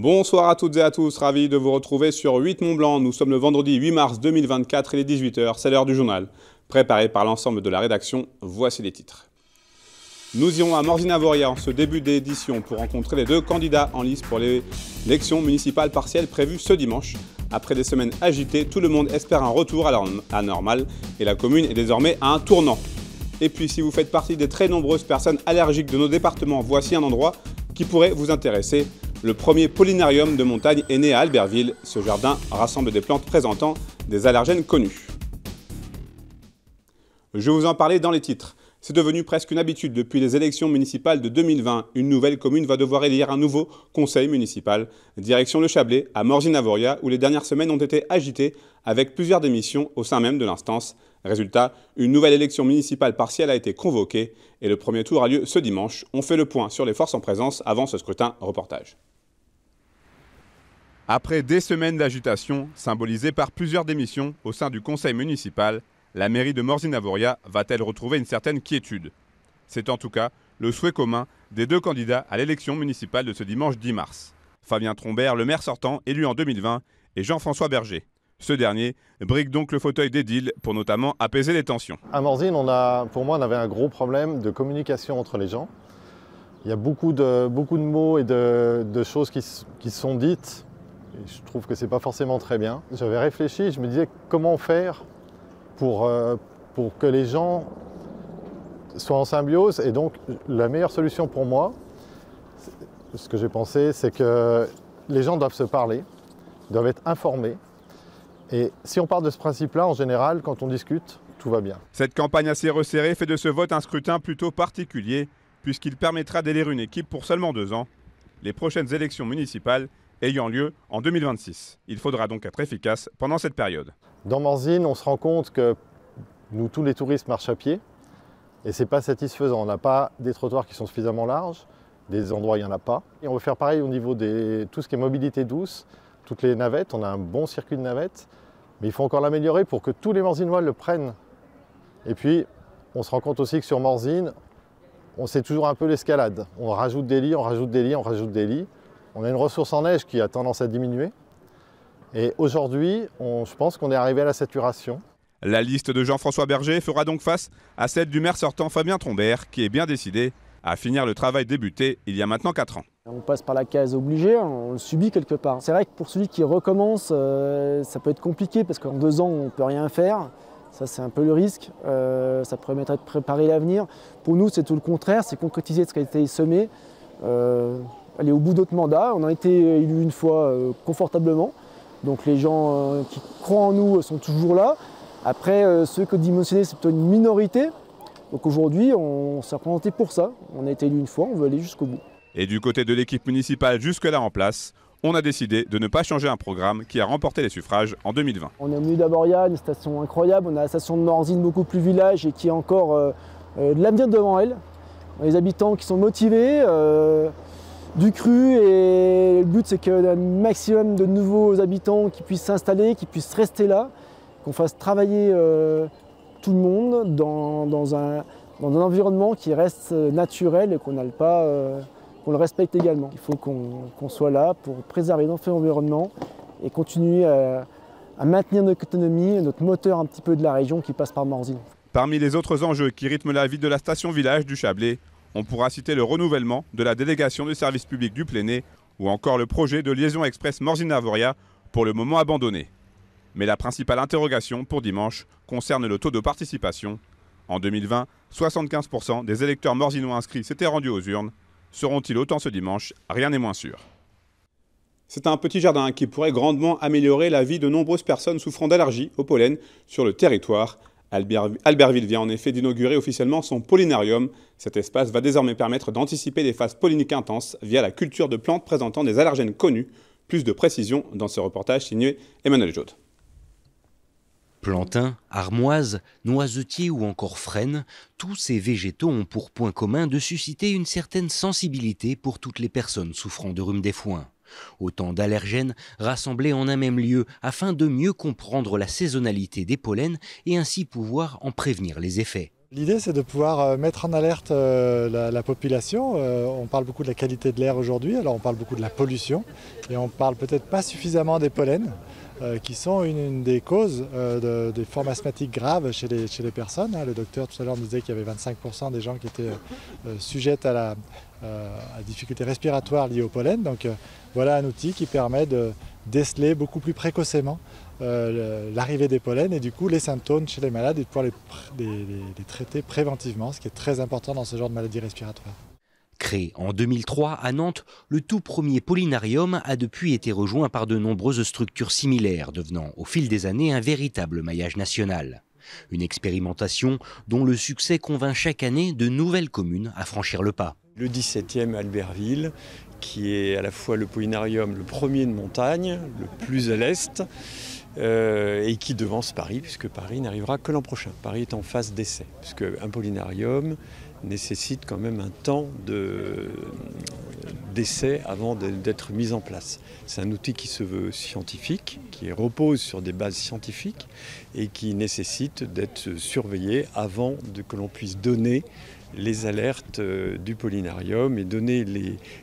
Bonsoir à toutes et à tous, ravi de vous retrouver sur 8 Mont Blanc. Nous sommes le vendredi 8 mars 2024, il est 18 h, c'est l'heure du journal. Préparé par l'ensemble de la rédaction, voici les titres. Nous irons à Morzine-Avoria en ce début d'édition pour rencontrer les deux candidats en lice pour l'élection municipale partielle prévue ce dimanche. Après des semaines agitées, tout le monde espère un retour à la normale et la commune est désormais à un tournant. Et puis si vous faites partie des très nombreuses personnes allergiques de nos départements, voici un endroit qui pourrait vous intéresser. Le premier polinarium de montagne est né à Albertville. Ce jardin rassemble des plantes présentant des allergènes connus. Je vous en parlais dans les titres. C'est devenu presque une habitude depuis les élections municipales de 2020. Une nouvelle commune va devoir élire un nouveau conseil municipal. Direction le Chablais, à Morzine-Avoria, où les dernières semaines ont été agitées avec plusieurs démissions au sein même de l'instance. Résultat, une nouvelle élection municipale partielle a été convoquée et le premier tour a lieu ce dimanche. On fait le point sur les forces en présence avant ce scrutin. Reportage. Après des semaines d'agitation, symbolisées par plusieurs démissions au sein du conseil municipal, la mairie de Morzine-Avoria va-t-elle retrouver une certaine quiétude? C'est en tout cas le souhait commun des deux candidats à l'élection municipale de ce dimanche 10 mars. Fabien Trombert, le maire sortant, élu en 2020, et Jean-François Berger. Ce dernier brigue donc le fauteuil d'édile pour notamment apaiser les tensions. À Morzine, pour moi, on avait un gros problème de communication entre les gens. Il y a beaucoup de mots et de choses qui sont dites. Et je trouve que ce n'est pas forcément très bien. J'avais réfléchi, je me disais comment faire pour que les gens soient en symbiose. Et donc la meilleure solution pour moi, ce que j'ai pensé, c'est que les gens doivent se parler, doivent être informés. Et si on part de ce principe-là, en général, quand on discute, tout va bien. Cette campagne assez resserrée fait de ce vote un scrutin plutôt particulier, puisqu'il permettra d'élire une équipe pour seulement 2 ans. Les prochaines élections municipales ayant lieu en 2026. Il faudra donc être efficace pendant cette période. Dans Morzine, on se rend compte que nous, tous les touristes marchent à pied et ce n'est pas satisfaisant. On n'a pas des trottoirs qui sont suffisamment larges, des endroits où il n'y en a pas. Et on veut faire pareil au niveau de tout ce qui est mobilité douce, toutes les navettes. On a un bon circuit de navettes, mais il faut encore l'améliorer pour que tous les Morzinois le prennent. Et puis, on se rend compte aussi que sur Morzine, c'est toujours un peu l'escalade. On rajoute des lits, on rajoute des lits, on rajoute des lits. On a une ressource en neige qui a tendance à diminuer. Et aujourd'hui, je pense qu'on est arrivé à la saturation. La liste de Jean-François Berger fera donc face à celle du maire sortant Fabien Trombert, qui est bien décidé à finir le travail débuté il y a maintenant 4 ans. On passe par la case obligée, on le subit quelque part. C'est vrai que pour celui qui recommence, ça peut être compliqué parce qu'en 2 ans, on ne peut rien faire. Ça, c'est un peu le risque. Ça permettrait de préparer l'avenir. Pour nous, c'est tout le contraire, c'est concrétiser ce qui a été semé. Aller au bout d'autres mandats. On a été élu une fois confortablement. Donc les gens qui croient en nous sont toujours là. Après, ceux que dit mentionner, c'est plutôt une minorité. Donc aujourd'hui, on s'est représenté pour ça. On a été élu une fois, on veut aller jusqu'au bout. Et du côté de l'équipe municipale jusque-là en place, on a décidé de ne pas changer un programme qui a remporté les suffrages en 2020. On est venu d'Avoria, une station incroyable. On a la station de Morzine, beaucoup plus village et qui a encore de l'avenir devant elle. Les habitants qui sont motivés, du cru, et le but c'est qu'il y ait un maximum de nouveaux habitants qui puissent s'installer, qui puissent rester là, qu'on fasse travailler tout le monde dans un environnement qui reste naturel et qu'on le respecte également. Il faut qu'on soit là pour préserver notre environnement et continuer à maintenir notre autonomie et notre moteur un petit peu de la région qui passe par Morzine. Parmi les autres enjeux qui rythment la vie de la station-village du Chablais, on pourra citer le renouvellement de la délégation de service public du Pléné ou encore le projet de liaison express Morzine-Avoria, pour le moment abandonné. Mais la principale interrogation pour dimanche concerne le taux de participation. En 2020, 75% des électeurs morzinois inscrits s'étaient rendus aux urnes. Seront-ils autant ce dimanche? Rien n'est moins sûr. C'est un petit jardin qui pourrait grandement améliorer la vie de nombreuses personnes souffrant d'allergies au pollen sur le territoire. Albertville vient en effet d'inaugurer officiellement son polinarium. Cet espace va désormais permettre d'anticiper les phases polliniques intenses via la culture de plantes présentant des allergènes connus. Plus de précision dans ce reportage signé Emmanuel Jaude. Plantains, armoises, noisetiers ou encore frênes, tous ces végétaux ont pour point commun de susciter une certaine sensibilité pour toutes les personnes souffrant de rhume des foins. Autant d'allergènes rassemblés en un même lieu afin de mieux comprendre la saisonnalité des pollens et ainsi pouvoir en prévenir les effets. L'idée, c'est de pouvoir mettre en alerte la population. On parle beaucoup de la qualité de l'air aujourd'hui, alors on parle beaucoup de la pollution et on parle peut-être pas suffisamment des pollens qui sont une des causes des formes asthmatiques graves chez les personnes. Le docteur tout à l'heure nous disait qu'il y avait 25% des gens qui étaient sujettes à difficultés respiratoires liées au pollen. Donc voilà un outil qui permet de déceler beaucoup plus précocement l'arrivée des pollens et du coup les symptômes chez les malades et de pouvoir les traiter préventivement, ce qui est très important dans ce genre de maladie respiratoire. Créé en 2003 à Nantes, le tout premier pollinarium a depuis été rejoint par de nombreuses structures similaires, devenant au fil des années un véritable maillage national. Une expérimentation dont le succès convainc chaque année de nouvelles communes à franchir le pas. Le 17e Albertville, qui est à la fois le pollinarium le premier de montagne, le plus à l'est, et qui devance Paris, puisque Paris n'arrivera que l'an prochain. Paris est en phase d'essai, puisque un pollinarium nécessite quand même un temps d'essai avant d'être mis en place. C'est un outil qui se veut scientifique, qui repose sur des bases scientifiques et qui nécessite d'être surveillé avant que l'on puisse donner les alertes du pollinarium et donner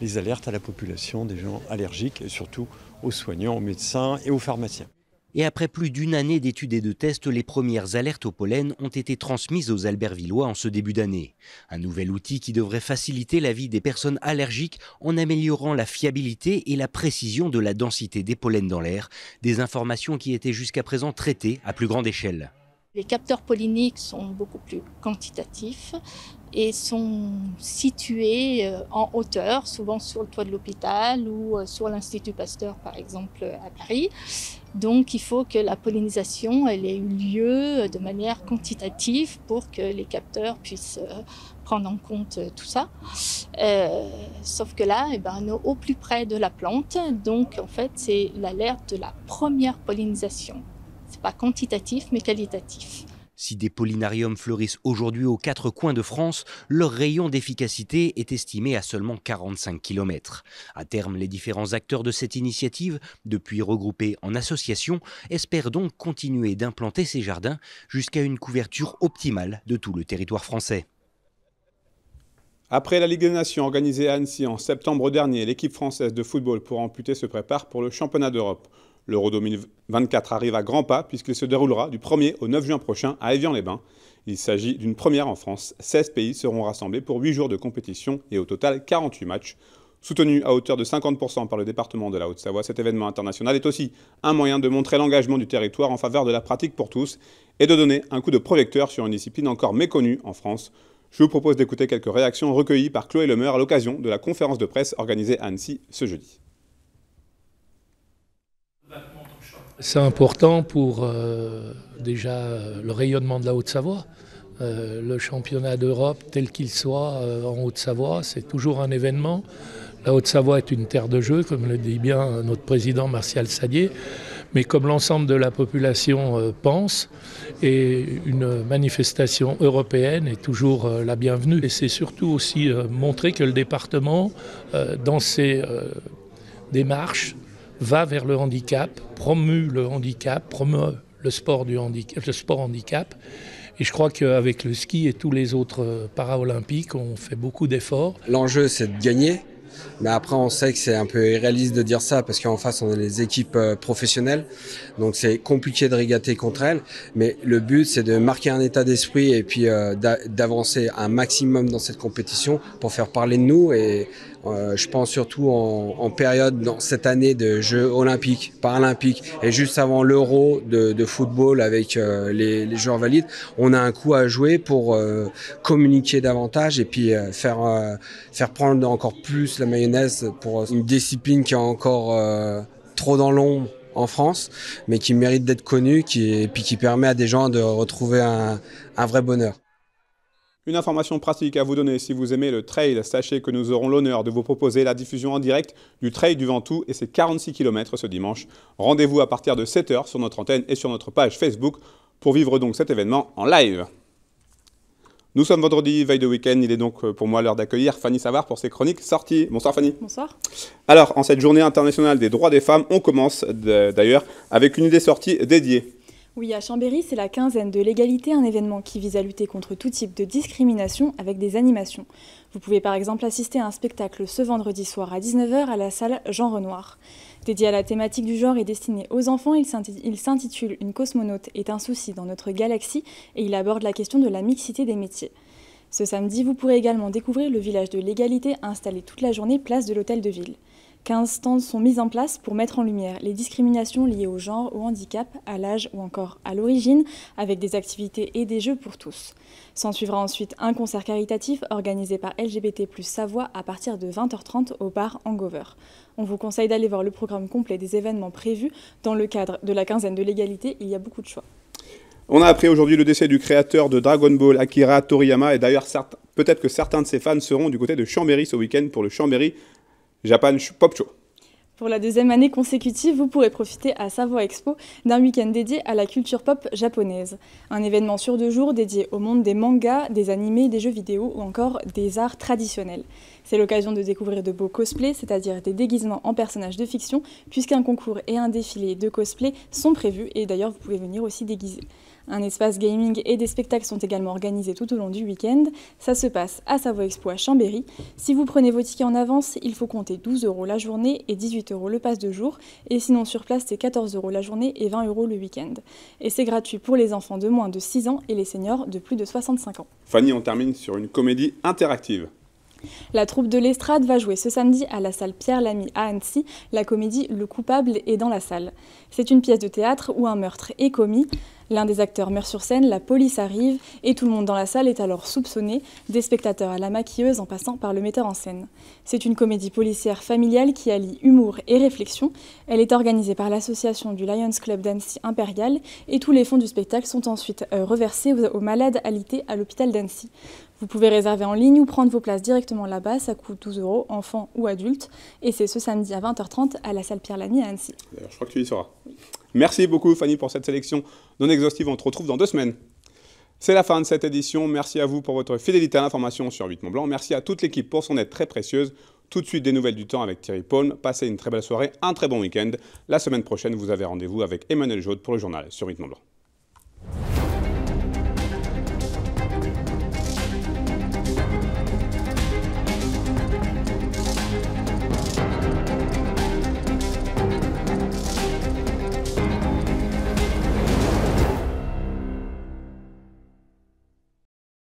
les alertes à la population des gens allergiques et surtout aux soignants, aux médecins et aux pharmaciens. Et après plus d'une année d'études et de tests, les premières alertes au pollen ont été transmises aux Albertvillois en ce début d'année. Un nouvel outil qui devrait faciliter la vie des personnes allergiques en améliorant la fiabilité et la précision de la densité des pollens dans l'air, des informations qui étaient jusqu'à présent traitées à plus grande échelle. Les capteurs polliniques sont beaucoup plus quantitatifs et sont situés en hauteur, souvent sur le toit de l'hôpital ou sur l'Institut Pasteur par exemple à Paris. Donc il faut que la pollinisation elle ait eu lieu de manière quantitative pour que les capteurs puissent prendre en compte tout ça. Sauf que là, on est au plus près de la plante, donc en fait c'est l'alerte de la première pollinisation. C'est pas quantitatif mais qualitatif. Si des pollinariums fleurissent aujourd'hui aux 4 coins de France, leur rayon d'efficacité est estimé à seulement 45 km. À terme, les différents acteurs de cette initiative, depuis regroupés en associations, espèrent donc continuer d'implanter ces jardins jusqu'à une couverture optimale de tout le territoire français. Après la Ligue des Nations organisée à Annecy en septembre dernier, l'équipe française de football pour amputer se prépare pour le championnat d'Europe. L'Euro 2024 arrive à grands pas puisqu'il se déroulera du 1er au 9 juin prochain à Évian-les-Bains. Il s'agit d'une première en France. 16 pays seront rassemblés pour 8 jours de compétition et au total 48 matchs. Soutenu à hauteur de 50% par le département de la Haute-Savoie, cet événement international est aussi un moyen de montrer l'engagement du territoire en faveur de la pratique pour tous et de donner un coup de projecteur sur une discipline encore méconnue en France. Je vous propose d'écouter quelques réactions recueillies par Chloé Lemeur à l'occasion de la conférence de presse organisée à Annecy ce jeudi. C'est important pour déjà le rayonnement de la Haute-Savoie. Le championnat d'Europe tel qu'il soit en Haute-Savoie, c'est toujours un événement. La Haute-Savoie est une terre de jeu, comme le dit bien notre président Martial Sadier, mais comme l'ensemble de la population pense, et une manifestation européenne est toujours la bienvenue. Et c'est surtout aussi montrer que le département, dans ses démarches, va vers le handicap, promeut le handicap, promeut le sport handicap. Et je crois qu'avec le ski et tous les autres paraolympiques, on fait beaucoup d'efforts. L'enjeu, c'est de gagner. Mais après, on sait que c'est un peu irréaliste de dire ça parce qu'en face, on a les équipes professionnelles. Donc, c'est compliqué de régater contre elles. Mais le but, c'est de marquer un état d'esprit et puis d'avancer un maximum dans cette compétition pour faire parler de nous. Et je pense surtout en période dans cette année de Jeux olympiques, paralympiques et juste avant l'Euro de football avec les joueurs valides, on a un coup à jouer pour communiquer davantage et puis faire prendre encore plus la mayonnaise pour une discipline qui est encore trop dans l'ombre en France, mais qui mérite d'être connue et puis qui permet à des gens de retrouver un vrai bonheur. Une information pratique à vous donner si vous aimez le trail, sachez que nous aurons l'honneur de vous proposer la diffusion en direct du Trail du Ventoux et ses 46 km ce dimanche. Rendez-vous à partir de 7 h sur notre antenne et sur notre page Facebook pour vivre donc cet événement en live. Nous sommes vendredi, veille de week-end, il est donc pour moi l'heure d'accueillir Fanny Savard pour ses chroniques sorties. Bonsoir Fanny. Bonsoir. Alors, en cette journée internationale des droits des femmes, on commence d'ailleurs avec une idée sortie dédiée. Oui, à Chambéry, c'est la quinzaine de l'égalité, un événement qui vise à lutter contre tout type de discrimination avec des animations. Vous pouvez par exemple assister à un spectacle ce vendredi soir à 19h à la salle Jean Renoir. Dédié à la thématique du genre et destiné aux enfants, il s'intitule « Une cosmonaute est un souci dans notre galaxie » et il aborde la question de la mixité des métiers. Ce samedi, vous pourrez également découvrir le village de l'égalité installé toute la journée place de l'Hôtel de Ville. 15 stands sont mis en place pour mettre en lumière les discriminations liées au genre, au handicap, à l'âge ou encore à l'origine, avec des activités et des jeux pour tous. S'en suivra ensuite un concert caritatif organisé par LGBT+ Savoie à partir de 20h30 au bar Hangover. On vous conseille d'aller voir le programme complet des événements prévus. Dans le cadre de la quinzaine de l'égalité, il y a beaucoup de choix. On a appris aujourd'hui le décès du créateur de Dragon Ball, Akira Toriyama, et d'ailleurs peut-être que certains de ses fans seront du côté de Chambéry ce week-end pour le Chambéry Japan Pop Show. Pour la deuxième année consécutive, vous pourrez profiter à Savoie Expo d'un week-end dédié à la culture pop japonaise. Un événement sur 2 jours dédié au monde des mangas, des animés, des jeux vidéo ou encore des arts traditionnels. C'est l'occasion de découvrir de beaux cosplays, c'est-à-dire des déguisements en personnages de fiction, puisqu'un concours et un défilé de cosplay sont prévus et d'ailleurs vous pouvez venir aussi déguiser. Un espace gaming et des spectacles sont également organisés tout au long du week-end. Ça se passe à Savoie Expo à Chambéry. Si vous prenez vos tickets en avance, il faut compter 12 € la journée et 18 € le pass de jour. Et sinon sur place, c'est 14 € la journée et 20 € le week-end. Et c'est gratuit pour les enfants de moins de 6 ans et les seniors de plus de 65 ans. Fanny, on termine sur une comédie interactive. La troupe de l'Estrade va jouer ce samedi à la salle Pierre Lamy à Annecy. La comédie Le coupable est dans la salle. C'est une pièce de théâtre où un meurtre est commis. L'un des acteurs meurt sur scène, la police arrive et tout le monde dans la salle est alors soupçonné, des spectateurs à la maquilleuse en passant par le metteur en scène. C'est une comédie policière familiale qui allie humour et réflexion. Elle est organisée par l'association du Lions Club d'Annecy Impérial et tous les fonds du spectacle sont ensuite reversés aux malades alités à l'hôpital d'Annecy. Vous pouvez réserver en ligne ou prendre vos places directement là-bas, ça coûte 12 €, enfants ou adultes, et c'est ce samedi à 20h30 à la salle Pierre Lamy à Annecy. D'ailleurs, je crois que tu y seras. Merci beaucoup Fanny pour cette sélection non exhaustive, on te retrouve dans 2 semaines. C'est la fin de cette édition, merci à vous pour votre fidélité à l'information sur 8 Mont Blanc, merci à toute l'équipe pour son aide très précieuse. Tout de suite des nouvelles du temps avec Thierry Paume, passez une très belle soirée, un très bon week-end. La semaine prochaine, vous avez rendez-vous avec Emmanuel Jaude pour le journal sur 8 Mont Blanc.